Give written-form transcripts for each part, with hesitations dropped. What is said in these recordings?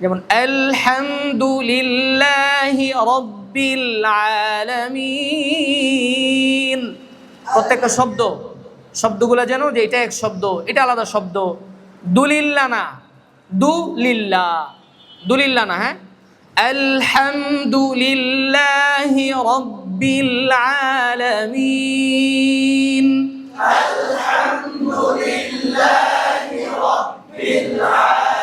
যেমন আলহামদুলিল্লাহি রাব্বিল আলামিন। প্রত্যেকটা শব্দগুলো যেন যে এটা এক শব্দ, এটা আলাদা শব্দ। দুলিল্লাহ না, দুলিল্লাহ না, হ্যাঁ। আলহামদুলিল্লাহি রাব্বিল আলামিন। আলহামদুলিল্লাহি রাব্বিল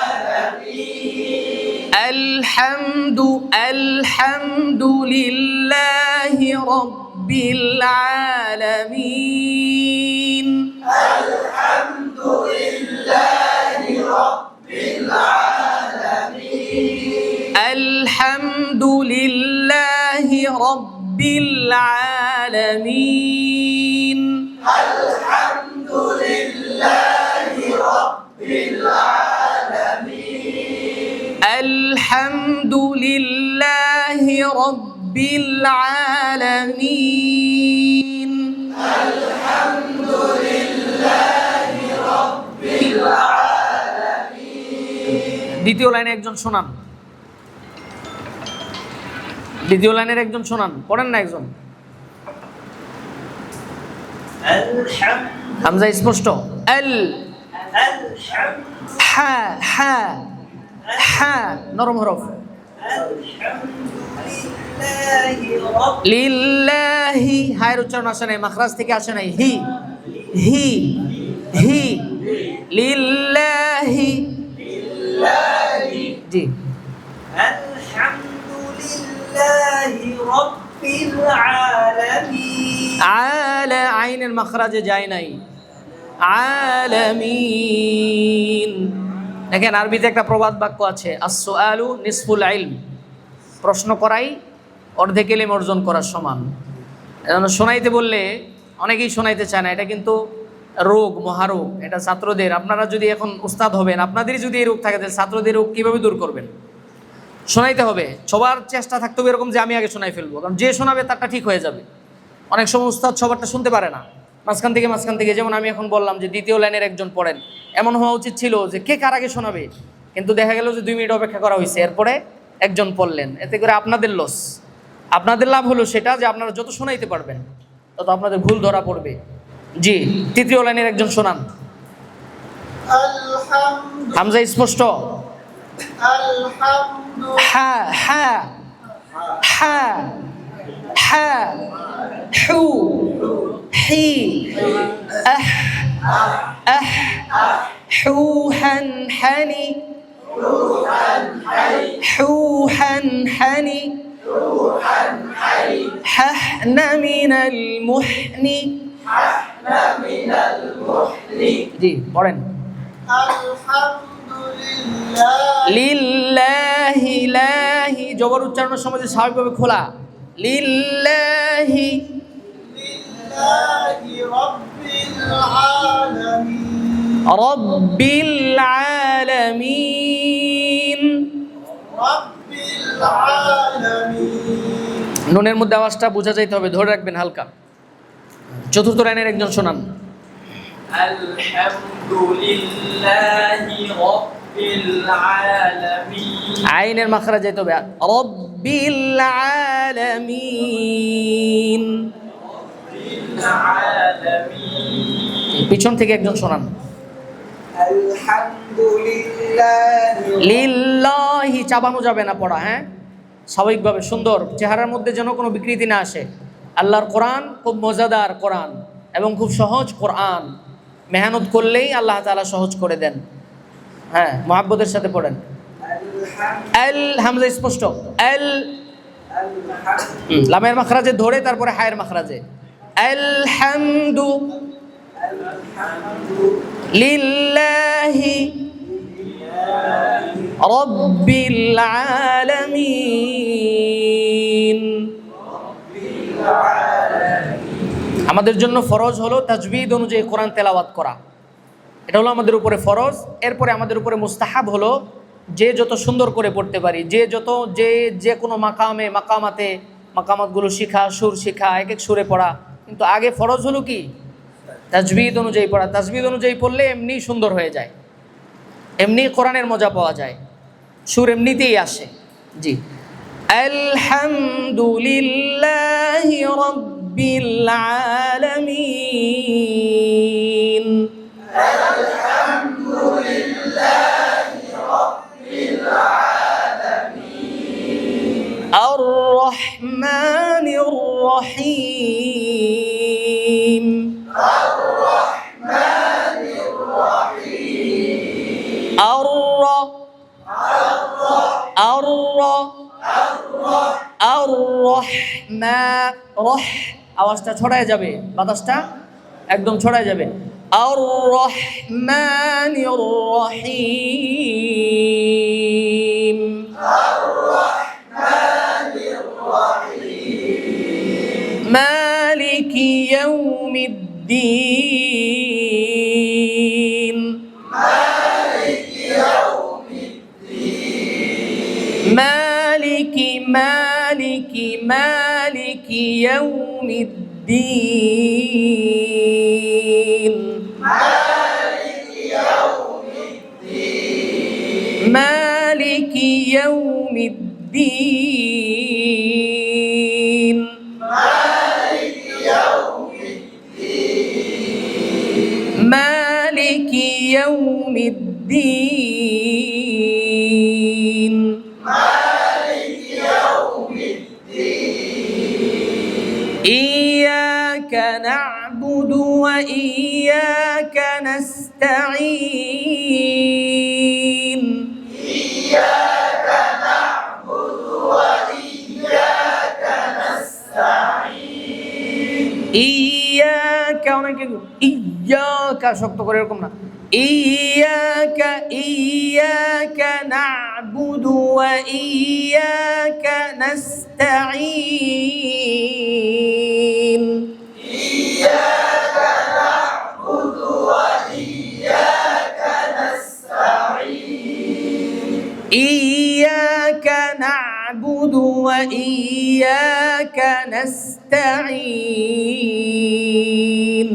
আলামিন। আলহামদুলিল্লাহি রাব্বিল আলামিন। আলহামদুলিল্লাহি রাব্বিল আলামিন। আলহামদুলিল্লাহি রাব্বিল আলামিন। আলহামদুলিল্লাহি রাব্বিল আলামিন। আলহামদুলিল্লাহি রাব্বিল আলামিন। আলহামদুলিল্লাহি রাব্বিল আলামিন। দ্বিতীয় লাইনে একজন শোনান, দ্বিতীয় লাইনের একজন শোনান, পড়েন না একজন। হামজা স্পষ্ট। আল হা হা হা নরম হরফ। লিল্লাহি হায়ের উচ্চারণ আসে নাই, মাখরাজ থেকে আসে নাই। হি হি হি লিল্লাহি জি। আলহামদুলিল্লাহি রাব্বিল আলামিন। আলা আইনের মাখরাজে যায় নাই, আলামিন। দেখেন আরবিতে একটা প্রবাদ বাক্য আছে, আস-সুআলু নিসফুল ইলম। প্রশ্ন করাই অর্ধেক ইলম অর্জন করার সমান। শোনাইতে বললে অনেকেই শোনাইতে চায় না, এটা কিন্তু রোগ, মহারোগ। এটা ছাত্রদের, আপনারা যদি এখন উস্তাদ হবেন, আপনাদেরই যদি এই রোগ থাকে তাহলে ছাত্রদের রোগ কীভাবে দূর করবেন? শোনাইতে হবে। সবার চেষ্টা থাকতে হবে এরকম যে আমি আগে শোনাই ফেলবো, কারণ যে শোনাবে তারটা ঠিক হয়ে যাবে। অনেক সময় উস্তাদ সবারটা শুনতে পারে না, মাঝখান থেকে। যেমন আমি এখন বললাম যে দ্বিতীয় লাইনের একজন পড়েন, এমন হওয়া উচিত ছিল যে কে কার আগে শোনাবে, কিন্তু দেখা গেল যে 2 মিনিট অপেক্ষা করা হয়েছে, এরপরে একজন পড়লেন। এতে করে আপনাদের লস। আপনাদের লাভ হলো সেটা যে আপনারা যত শোনাইতে পারবেন তত আপনাদের ভুল ধরা পড়বে। জি, তৃতীয় লাইনের একজন শোনান। হামজা স্পষ্ট। হা হা হা হা হু হি আহ আহ হুহান হানি হুহান হানি হাহনা মিনাল মুহনি। জি পড়েন। লিল্লাহি লাহি জবর উচ্চারণের সময় যে স্বাভাবিকভাবে খোলা, লিল্লাহি রাব্বিল আলামিন। নুনের মধ্যে আওয়াজটা বোঝা যাইতে হবে, ধরে রাখবেন হালকা। চতুর্থ লাইনের একজন শোনান। আলহামদুলিল্লাহি রাব্বিল আলামিন। আইনের মাখরাজ যাইতে হবে, রাব্বিল আলামিন। পিছন থেকে একজন শোনান। লিল্লাহি চাবানো যাবে না পড়া, হ্যাঁ, স্বাভাবিকভাবে সুন্দর, চেহারার মধ্যে যেন কোনো বিকৃতি না আসে। আল্লাহর কোরআন খুব মজাদার কোরআন এবং খুব সহজ কোরআন। মেহনত করলেই আল্লাহ তাআলা সহজ করে দেন। হ্যাঁ, মুহাব্বতের সাথে পড়েন। আল হামজা স্পষ্ট। আল লামের মাখরাজে ধরে তারপরে হায়ের মাখরাজে। আলহামদু লিল্লাহি রাব্বিল আলামিন। আমাদের জন্য ফরজ হলো তাজবিদ অনুযায়ী কোরআন তেলাওয়াত করা, এটা হলো আমাদের উপরে ফরজ। এরপরে আমাদের উপরে মুস্তাহাব হলো যে যত সুন্দর করে পড়তে পারি, যে কোনো মাকামাতগুলো শিখা, সুর শিখা, এক এক সুরে পড়া। কিন্তু আগে ফরজ হলো কি? তাজবিদ অনুযায়ী পড়া। তাজবিদ অনুযায়ী পড়লে এমনি সুন্দর হয়ে যায়, এমনি কোরআনের মজা পাওয়া যায়। সুর এমনিতেই আসে। জি, আলহামদুলিল্লাহি রাব্বিল আলামিন। আর রহমানির রহিম। আওয়াজটা ছড়ায় যাবে, বাতাসটা একদম ছড়ায় যাবে। আর রহমানির রহিম। মালিকি ইয়াউমিদ্দিন। মালিকি ইয়াউমিদ্দিন। মালিকি ইয়াউমিদ্দিন। মালিকি ইয়াউমিদ্দিন। إياك نعبد وإياك نستعين. إياك نعبد وإياك نستعين. إياك إياك শক্ত করে এরকম না। إياك نعبد وإياك نستعين. إياك نعبد وإياك نستعين. إياك نعبد وإياك نستعين.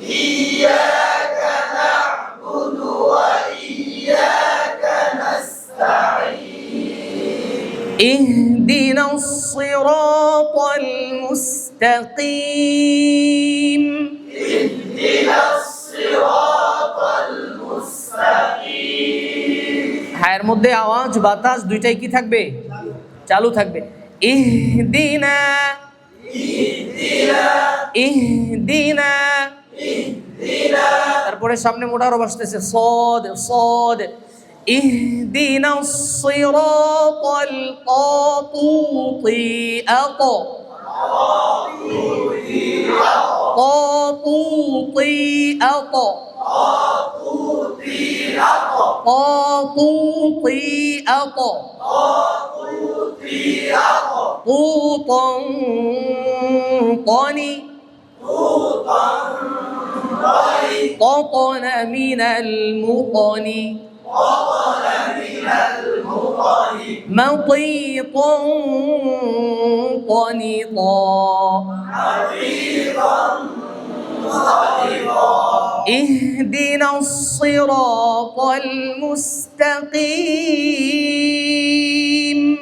إياك نعبد وإياك نستعين. اهدنا الصراط المستقيم. اهدنا الصراط المستقيم. হায়ের মধ্যে আওয়াজ বাতাস দুইটাই কি থাকবে? চালু থাকবে। ইহদিনা ইহদিনা ইহদিনা ইহদিনা। তারপরে সামনে মোটারও বসতেছে সদ সদ। ইহদিনা সিরাতাল কাতুতিআত। কাতুতিআত। قاطوطيئة. قوطنطني. قطن من المطن. مطيطا قنطا. اهدنا الصراط المستقيم.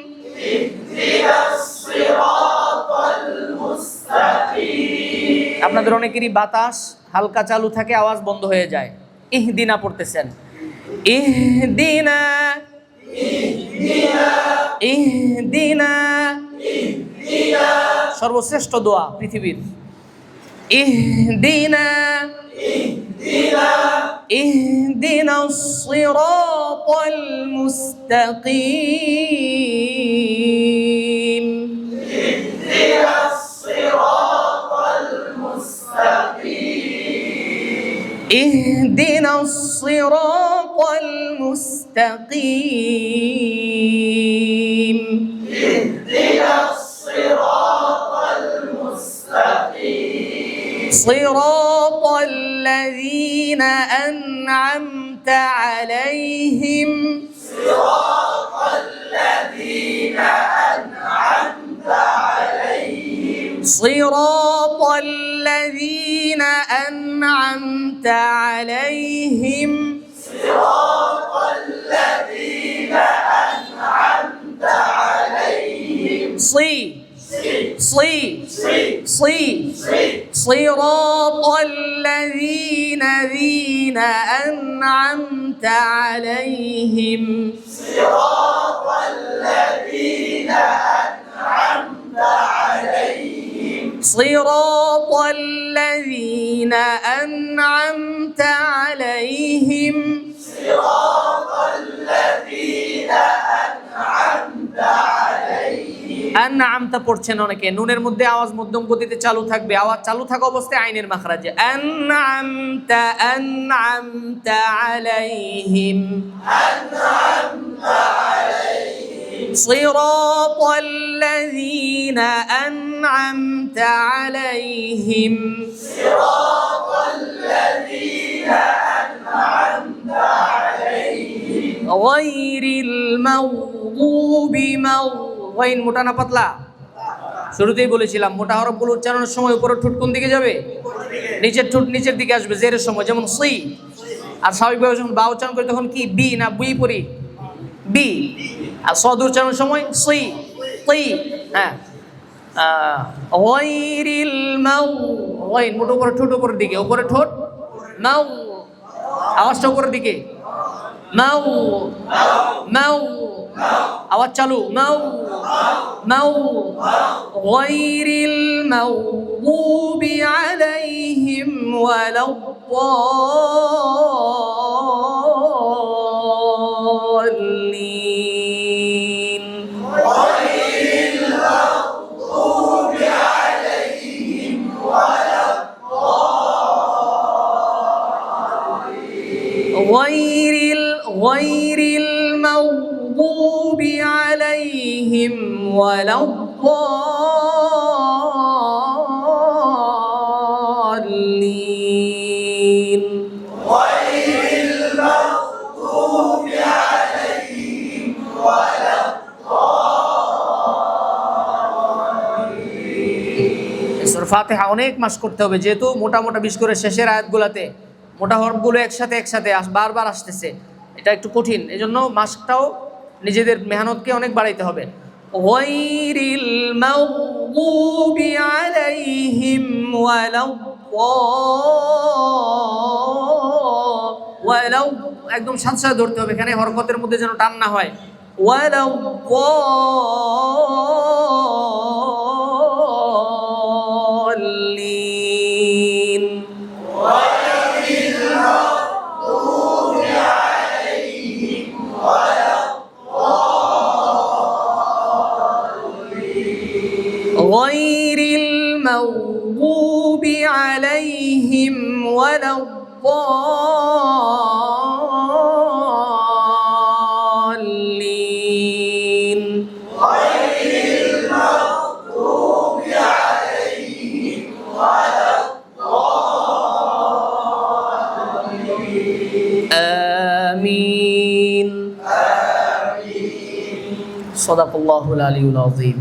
اهدنا الصراط المستقيم. আপনাদের অনেকেরই বাতাস হালকা চালু থাকে, আওয়াজ বন্ধ হয়ে যায়। ইহদিনা পড়তেছেন। ইহদিনা ইহদিনা ইহদিনা ইহদিনা। সর্বশ্রেষ্ঠ দোয়া পৃথিবীর। ইহদিনা اهدنا الصراط المستقيم. اهدنا الصراط المستقيم. اهدنا الصراط المستقيم. اهدنا الصراط المستقيم. صراط الذين أنعمت عليهم. صراط الذين أنعمت عليهم. صراط الذين أنعمت عليهم. صراط الذين أنعمت সি সি সি সিরাতাল্লাযীনা যিনা আন'আমতা আলাইহিম صراط الذين أنعمت عليهم আন'আমতা পড়ছেন অনেকে, নুনের মধ্যে আওয়াজ মধ্যম গতিতে চালু থাকবে, আওয়াজ চালু থাকা অবস্থায় আইনের মাখরাজে আন'আমতা আলাইহিম صراط الذين أنعمت عليهم غير المغضوب غين মোটা না পাতলা? শুরুতেই বলেছিলাম মোটা হরফগুলো উচ্চারণের সময় উপরের ঠোঁট কোন দিকে যাবে? নিচের ঠোঁট নিচের দিকে আসবে জেরের সময়, যেমন সি। আর স্বাভাবিকভাবে যখন বা উচ্চারণ করি তখন কি বি না বুই পড়ি? বি। আর সদ উচ্চারণের সময় সি তি। হ্যাঁ, গায়রিল মাউ গাইন মোটা উপরে ঠোঁট উপরের দিকে, উপরে ঠোঁট মাউ, আওয়াজটা উপরের দিকে মাউ মাউ, আওয়াজ চালু মাউ মাউ। গায়রিল মাগদুবি আলাইহিম ওয়ালাদ-দাল্লিন غير المغضوب عليهم ولا الضالين সূরা ফাতিহা অনেক মাস করতে হবে, যেহেতু মোটা মোটা বিশেষ করে শেষের আয়াতগুলোতে মোটা হরফগুলো একসাথে বারবার আসতেছে, এটা একটু কঠিন। এই জন্য মাসটাও নিজেদের মেহনতকে অনেক বাড়াইতে হবে। গায়রিল মাগদুবি আলাইহিম ওয়ালাদ, একদম সাথে সাথে ধরতে হবে, এখানে হরকতের মধ্যে যেন টান না হয়। ওয়ালাদ-দাল্লিন غير المغضوب عليهم ولا الضالين آمين صدق الله العلي العظيم